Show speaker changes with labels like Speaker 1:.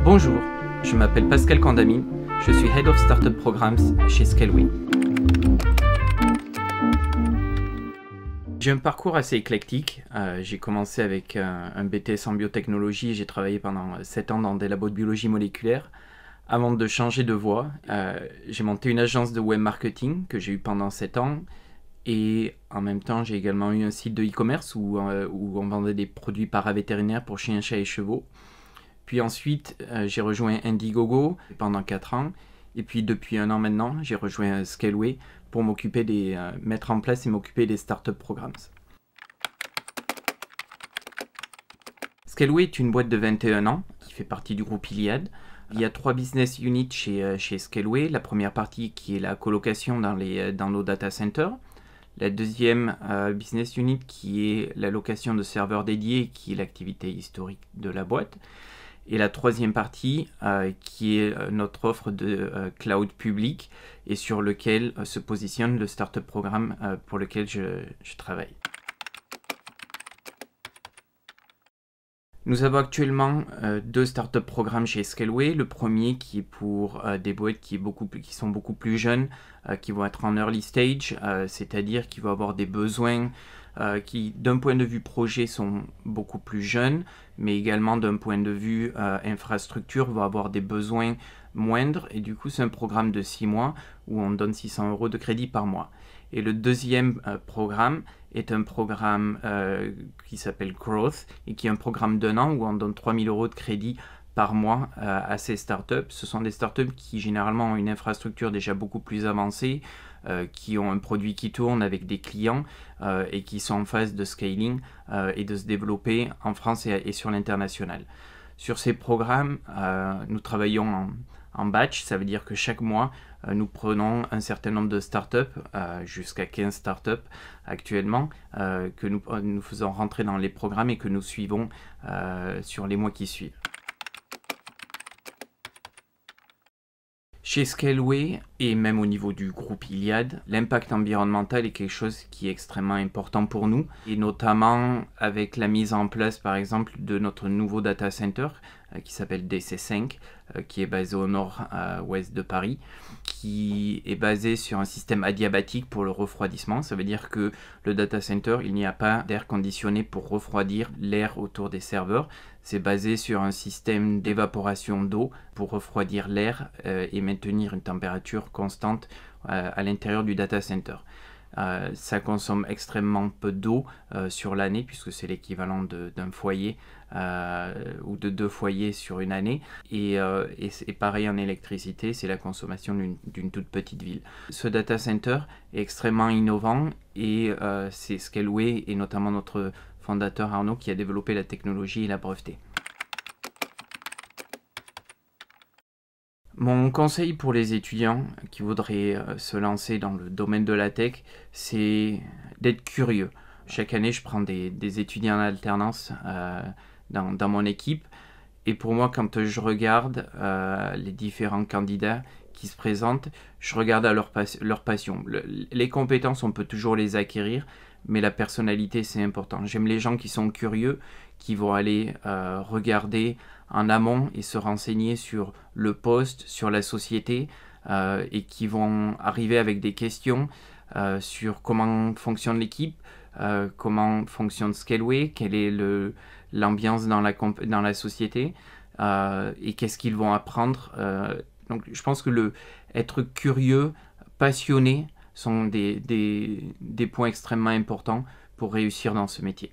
Speaker 1: Bonjour, je m'appelle Pascal Condamine, je suis Head of Startup Programs chez Scaleway. J'ai un parcours assez éclectique. J'ai commencé avec un BTS en biotechnologie et j'ai travaillé pendant 7 ans dans des labos de biologie moléculaire. Avant de changer de voie, j'ai monté une agence de web marketing que j'ai eu pendant 7 ans. Et en même temps, j'ai également eu un site de e-commerce où on vendait des produits paravétérinaires pour chiens, chats et chevaux. Puis ensuite, j'ai rejoint Indiegogo pendant 4 ans. Et puis depuis 1 an maintenant, j'ai rejoint Scaleway pour mettre en place et m'occuper des startup programs. Scaleway est une boîte de 21 ans qui fait partie du groupe Iliad. Il y a 3 business units chez Scaleway. La première partie qui est la colocation dans nos data centers. La deuxième business unit qui est la location de serveurs dédiés, qui est l'activité historique de la boîte. Et la troisième partie qui est notre offre de cloud public et sur lequel se positionne le startup programme pour lequel je travaille. Nous avons actuellement 2 startup programmes chez Scaleway. Le premier qui est pour des boîtes qui sont beaucoup plus jeunes, qui vont être en early stage, c'est-à-dire qui vont avoir des besoins qui, d'un point de vue projet, sont beaucoup plus jeunes, mais également d'un point de vue infrastructure, vont avoir des besoins moindres. Et du coup, c'est un programme de 6 mois où on donne 600 € de crédit par mois. Et le deuxième programme est un programme qui s'appelle Growth et qui est un programme d'1 an où on donne 3000 € de crédit par mois à ces startups. Ce sont des startups qui généralement ont une infrastructure déjà beaucoup plus avancée, qui ont un produit qui tourne avec des clients et qui sont en phase de scaling et de se développer en France et sur l'international. Sur ces programmes, nous travaillons en batch, ça veut dire que chaque mois, nous prenons un certain nombre de startups, jusqu'à 15 startups actuellement, que nous faisons rentrer dans les programmes et que nous suivons sur les mois qui suivent. Chez Scaleway, et même au niveau du groupe Iliad, l'impact environnemental est quelque chose qui est extrêmement important pour nous, et notamment avec la mise en place, par exemple, de notre nouveau data center, qui s'appelle DC5, qui est basé au nord-ouest de Paris, qui est basé sur un système adiabatique pour le refroidissement. Ça veut dire que le data center, il n'y a pas d'air conditionné pour refroidir l'air autour des serveurs. C'est basé sur un système d'évaporation d'eau pour refroidir l'air et maintenir une température constante à l'intérieur du data center. Ça consomme extrêmement peu d'eau sur l'année puisque c'est l'équivalent d'un foyer ou de 2 foyers sur une année et pareil en électricité, c'est la consommation d'une toute petite ville. Ce data center est extrêmement innovant et c'est Scaleway et notamment notre fondateur Arnaud qui a développé la technologie et l'a breveté. Mon conseil pour les étudiants qui voudraient se lancer dans le domaine de la tech, c'est d'être curieux. Chaque année, je prends des étudiants en alternance dans mon équipe. Et pour moi, quand je regarde les différents candidats qui se présentent, je regarde à leur passion. Les compétences, on peut toujours les acquérir, mais la personnalité, c'est important. J'aime les gens qui sont curieux, qui vont aller regarder en amont et se renseigner sur le poste, sur la société, et qui vont arriver avec des questions sur comment fonctionne l'équipe, comment fonctionne Scaleway, quelle est l'ambiance dans la société, et qu'est-ce qu'ils vont apprendre. Donc je pense que être curieux, passionné, sont des points extrêmement importants pour réussir dans ce métier.